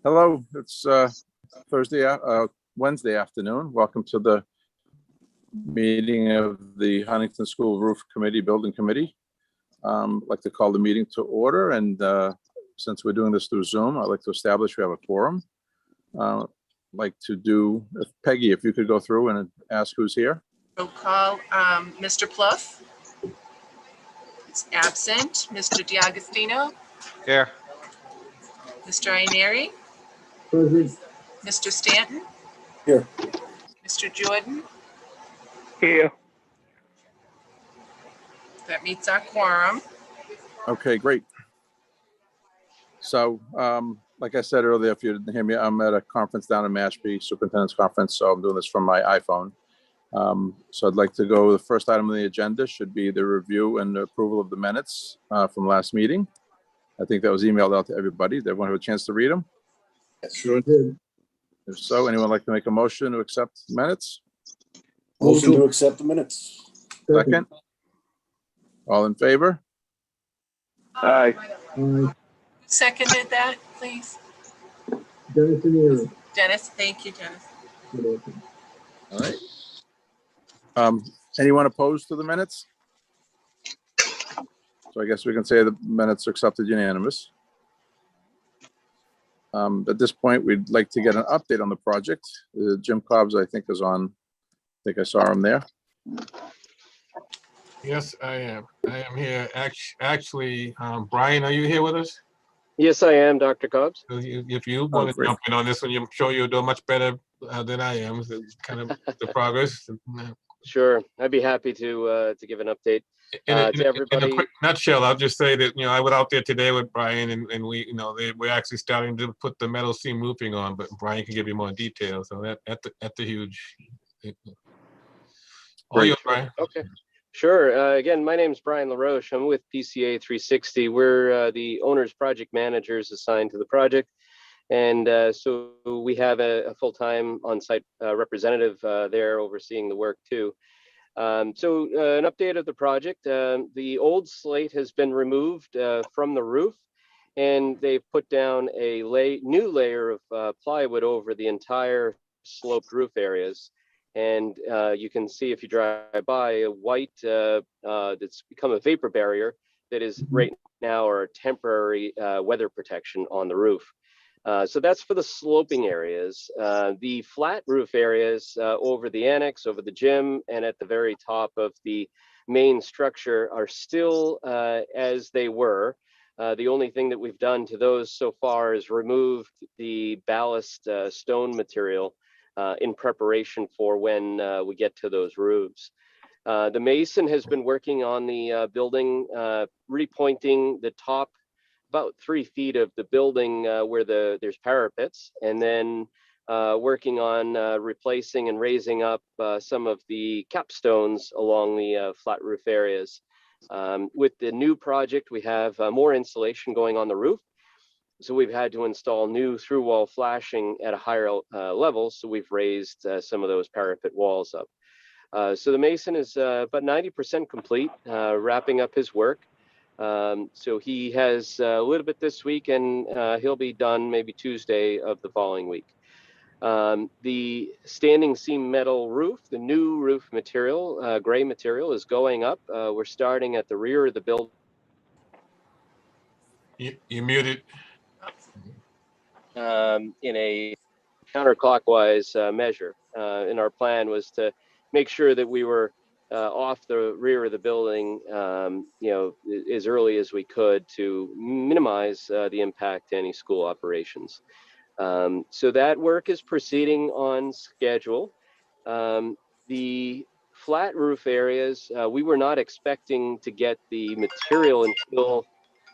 Hello, it's Wednesday afternoon. Welcome to the meeting of the Huntington School Roof Committee, Building Committee. I'd like to call the meeting to order, and since we're doing this through Zoom, I'd like to establish we have a quorum. Like to do, Peggy, if you could go through and ask who's here. Roll call, Mr. Pluff is absent. Mr. D'Agostino, Here. Mr. Ianieri, Present. Mr. Stanton, Here. Mr. Jordan. Here. That meets our quorum. Okay, great. So, like I said earlier, if you didn't hear me, I'm at a conference down in Mashpee, Superintendent's Conference, so I'm doing this from my iPhone. So I'd like to go, the first item on the agenda should be the review and approval of the minutes from last meeting. I think that was emailed out to everybody. Did everyone have a chance to read them? Sure did. If so, anyone like to make a motion to accept minutes? Motion to accept the minutes. Second? All in favor? Aye. Seconded that, please. Dennis and Aaron. Dennis, thank you, Dennis. All right. Anyone opposed to the minutes? So I guess we can say the minutes are accepted unanimous. At this point, we'd like to get an update on the project. Jim Cobbs, I think, is on. I think I saw him there. Yes, I am. I am here. Actually, Brian, are you here with us? Yes, I am, Dr. Cobbs. So if you want to great. jump in on this one, I'm sure you'll do much better than I am. So it's kind of the progress. Sure, I'd be happy to give an update In to everybody. a quick nutshell, I'll just say that, I was out there today with Brian, and we, we're actually starting to put the metal seam roofing on, but Brian can give you more details. So that's a huge. All yours, Brian. Okay, sure. Again, my name is Brian LaRoche. I'm with PCA 360. We're the owner's project managers assigned to the project. And so we have a full-time on-site representative there overseeing the work too. So an update of the project. The old slate has been removed from the roof, and they've put down a new layer of plywood over the entire sloped roof areas. And you can see, if you drive by, a white that's become a vapor barrier that is right now our temporary weather protection on the roof. So that's for the sloping areas. The flat roof areas over the annex, over the gym, and at the very top of the main structure are still as they were. The only thing that we've done to those so far is removed the ballast stone material in preparation for when we get to those roofs. The mason has been working on the building, repointing the top about 3 feet of the building where there's parapets, and then working on replacing and raising up some of the capstones along the flat roof areas. With the new project, we have more insulation going on the roof. So we've had to install new through wall flashing at a higher level. So we've raised some of those parapet walls up. So the mason is about 90% complete, wrapping up his work. So he has a little bit this week, and he'll be done maybe Tuesday of the following week. The standing seam metal roof, the new roof material, gray material, is going up. We're starting at the rear of the building. You muted. In a counterclockwise measure. And our plan was to make sure that we were off the rear of the building, as early as we could to minimize the impact to any school operations. So that work is proceeding on schedule. The flat roof areas, we were not expecting to get the material until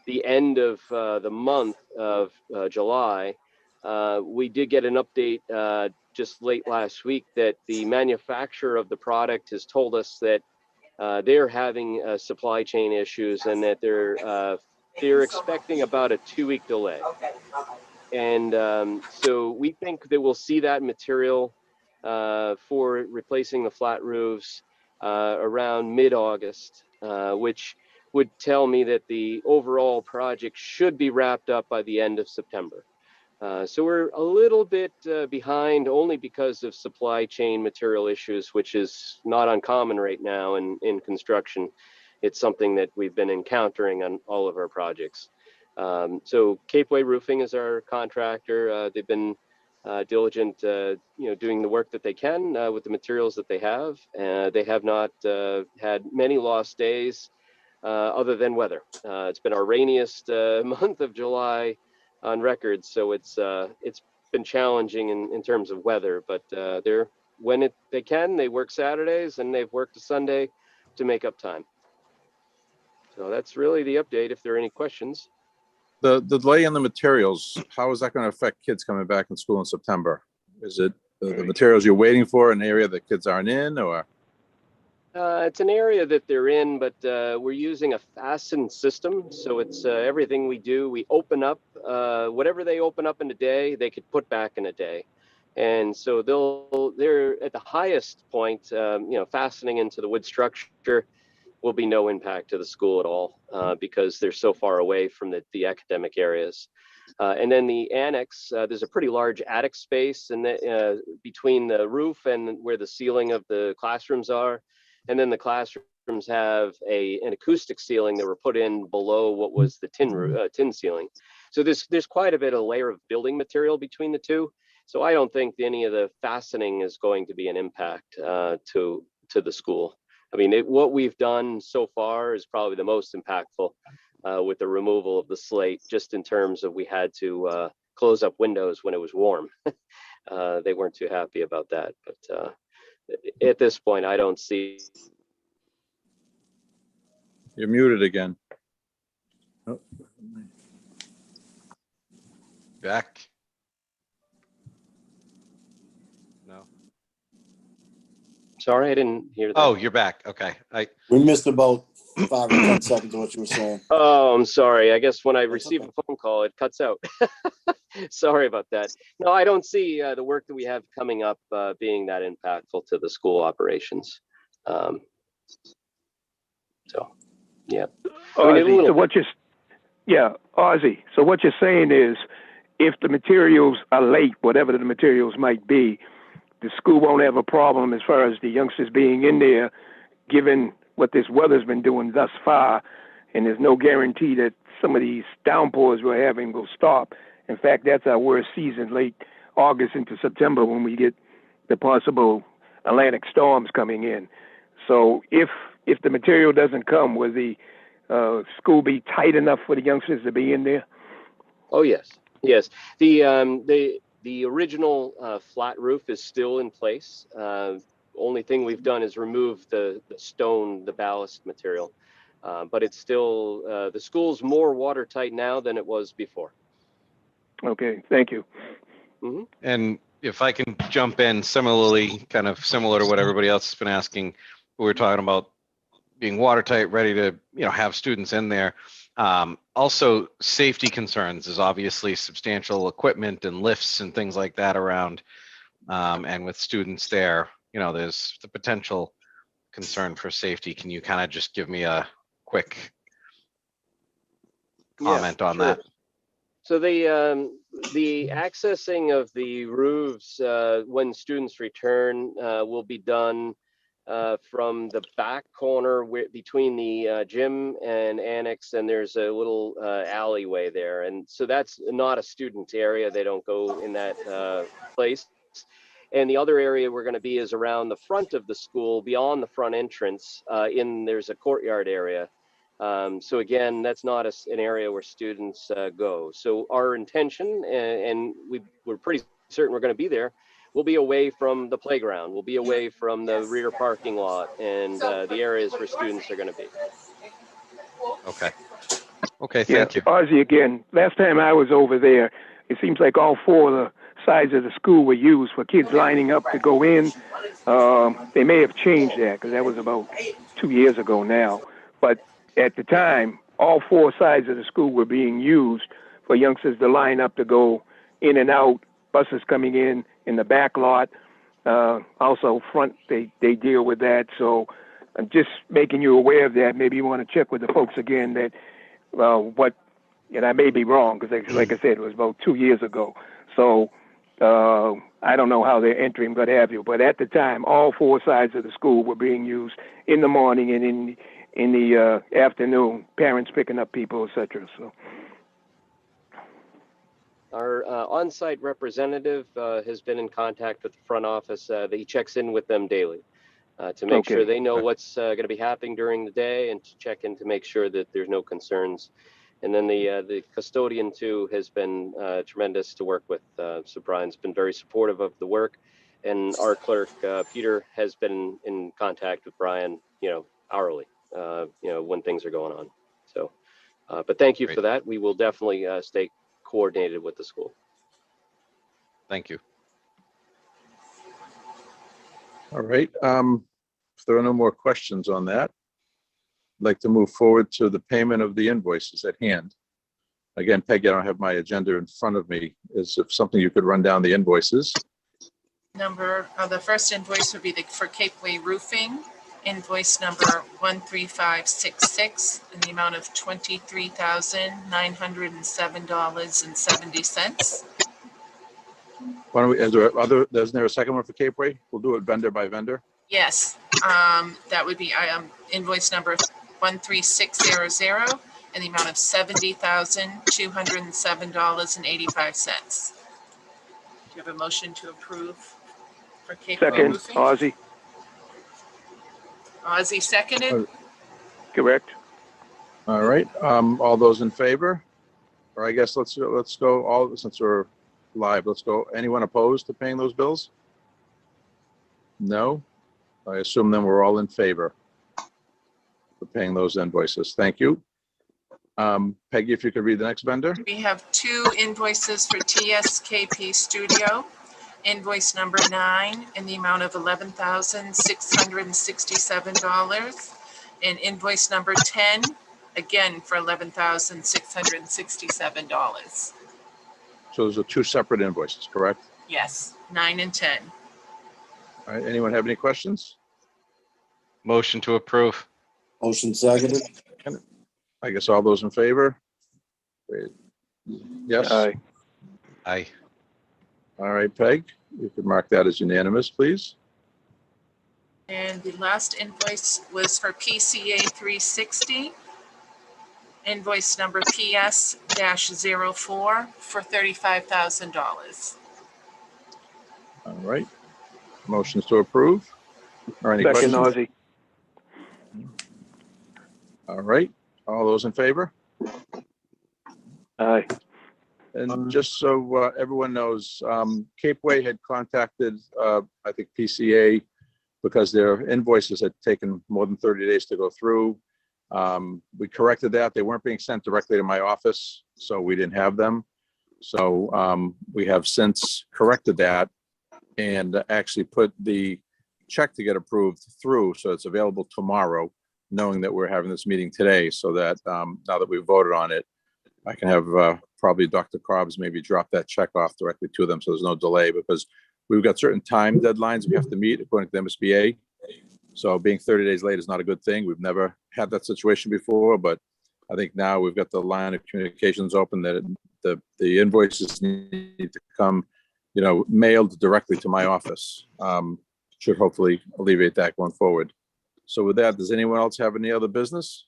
the end of the month of July. We did get an update just late last week that the manufacturer of the product has told us that they're having supply chain issues, and that they're expecting about a 2-week delay. And so we think that we'll see that material for replacing the flat roofs around mid-August, which would tell me that the overall project should be wrapped up by the end of September. So we're a little bit behind only because of supply chain material issues, which is not uncommon right now in construction. It's something that we've been encountering on all of our projects. So Capeway Roofing is our contractor. They've been diligent, doing the work that they can with the materials that they have. They have not had many lost days other than weather. It's been our rainiest month of July on record, so it's been challenging in terms of weather. But they can, they work Saturdays, and they've worked a Sunday to make up time. So that's really the update. If there are any questions. The delay in the materials, how is that going to affect kids coming back in school in September? Is it the materials you're waiting for in an area that kids aren't in, or? It's an area that they're in, but we're using a fastened system. So it's everything we do, we open up, whatever they open up in a day, they could put back in a day. And so they're at the highest point, fastening into the wood structure will be no impact to the school at all because they're so far away from the academic areas. And then the annex, there's a pretty large attic space between the roof and where the ceiling of the classrooms are. And then the classrooms have an acoustic ceiling that were put in below what was the tin ceiling. So there's quite a bit of layer of building material between the two. So I don't think any of the fastening is going to be an impact to the school. I mean, what we've done so far is probably the most impactful with the removal of the slate, just in terms of we had to close up windows when it was warm. They weren't too happy about that. But at this point, I don't see. You're muted again. Oh. Back? No. Sorry, I didn't hear that. Oh, you're back. Okay. We missed about 5 or 10 seconds of what you were saying. Oh, I'm sorry. I guess when I That's receive okay. a phone call, it cuts out. Sorry about that. No, I don't see the work that we have coming up being that impactful to the school operations. So, yeah. Ozzy, Ozzy. So what you're saying is, if the materials are late, whatever the materials might be, the school won't have a problem as far as the youngsters being in there, given what this weather's been doing thus far, and there's no guarantee that some of these downpours we're having will stop. In fact, that's our worst season, late August into September, when we get the possible Atlantic storms coming in. So if the material doesn't come, will the school be tight enough for the youngsters to be in there? Oh, yes. The original flat roof is still in place. Only thing we've done is remove the stone, the ballast material. But it's still, the school's more watertight now than it was before. Okay, thank you. Mm-hmm. And if I can jump in similarly, kind of similar to what everybody else has been asking, we were talking about being watertight, ready to, have students in there. Also, safety concerns is obviously substantial equipment and lifts and things like that around. And with students there, there's the potential concern for safety. Can you kind of just give me a quick comment on that? So the accessing of the roofs when students return will be done from the back corner between the gym and annex, and there's a little alleyway there. And so that's not a student area. They don't go in that place. And the other area we're going to be is around the front of the school, beyond the front entrance. There's a courtyard area. So again, that's not an area where students go. So our intention, and we're pretty certain we're going to be there, we'll be away from the playground. We'll be away from the rear parking lot and the areas where students are going to be. Okay, thank you. Ozzy, again, last time I was over there, it seems like all 4 of the sides of the school were used for kids lining up to go in. They may have changed that because that was about 2 years ago now. But at the time, all 4 sides of the school were being used for youngsters to line up to go in and out, buses coming in the back lot. Also front, they deal with that. So I'm just making you aware of that. Maybe you want to check with the folks again that what and I may be wrong because, like I said, it was about 2 years ago. So I don't know how they're entering, what have you. But at the time, all 4 sides of the school were being used in the morning and in the afternoon. Parents picking up people, etc. So Our on-site representative has been in contact with the front office. He checks in with them daily to make sure they know what's going to be happening during the day, and to check in to make sure that there's no concerns. And then the custodian too has been tremendous to work with. So Brian's been very supportive of the work, and our clerk Peter has been in contact with Brian, hourly, when things are going on. So, but thank you for that. We will definitely stay coordinated with the school. Thank you. All right. If there are no more questions on that, I'd like to move forward to the payment of the invoices at hand. Again, Peggy, I don't have my agenda in front of me. Is if something you could run down the invoices? The first invoice would be for Cape Way Roofing, invoice number 13566 in the amount of $23,907.70. Why don't we, isn't there a second one for Cape Way? We'll do it vendor by vendor. Yes, that would be invoice number 13600 in the amount of $70,207.85. Do you have a motion to approve for Cape Way second, Roofing? Ozzy, Ozzy seconded. correct? All right. All those in favor? Or I guess let's go all, since we're live, let's go. Anyone opposed to paying those bills? No? I assume then we're all in favor for paying those invoices. Thank you. Peggy, if you could read the next vendor. We have 2 invoices for TSKP Studio. Invoice number 9 in the amount of $11,667. And invoice number 10, again for $11,667. So those are 2 separate invoices, correct? Yes, 9 and 10. All right. Anyone have any questions? Motion to approve. Motion seconded. I guess all those in favor? Wait. Yes. Aye. Aye. All right, Peg, you could mark that as unanimous, please. And the last invoice was for PCA 360. Invoice number PS-04 for $35,000. All right. Motions to approve? Or any Second, questions? Ozzy. All right. All those in favor? Aye. And just so everyone knows, Cape Way had contacted, I think PCA, because their invoices had taken more than 30 days to go through. We corrected that. They weren't being sent directly to my office, so we didn't have them. So we have since corrected that and actually put the check to get approved through, so it's available tomorrow, knowing that we're having this meeting today, so that now that we've voted on it, I can have probably Dr. Cobbs maybe drop that check off directly to them, so there's no delay, because we've got certain time deadlines we have to meet according to the MSBA. So being 30 days late is not a good thing. We've never had that situation before, but I think now we've got the line of communications open that the invoices need to come, mailed directly to my office. Should hopefully alleviate that going forward. So with that, does anyone else have any other business?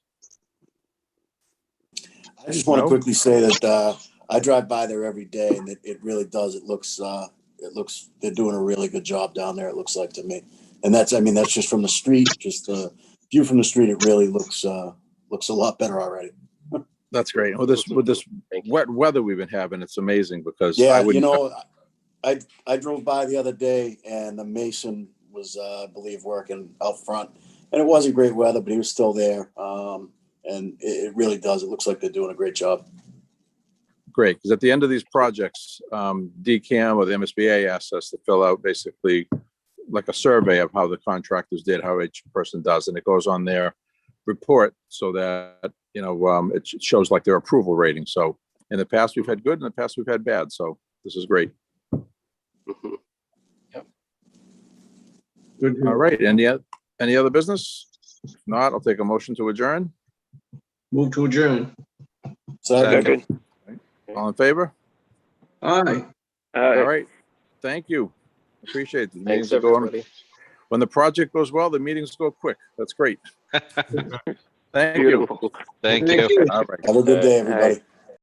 I just want to No? quickly say that I drive by there every day, and it really does. It looks they're doing a really good job down there. It looks like to me, and that's just from the street. Just the view from the street, it really looks a lot better already. That's great. With this wet weather we've been having, it's amazing because Yeah, I drove by the other day, and the mason was, I believe, working out front, and it wasn't great weather, but he was still there. And it really does. It looks like they're doing a great job. Great, because at the end of these projects, DCAM or the MSBA asks us to fill out basically like a survey of how the contractors did, how each person does, and it goes on their report so that it shows like their approval rating. So in the past we've had good, in the past we've had bad. So this is great. Yep. All right. Any other business? If not, I'll take a motion to adjourn. Move to adjourn. Second. Second. All in favor? Aye. All right. Thank you. Appreciate it. The Thanks, meetings are going- everybody. When the project goes well, the meetings go quick. That's great. Thank you. Beautiful. Thank Thank you. you. All right. Have a good day, All right. everybody.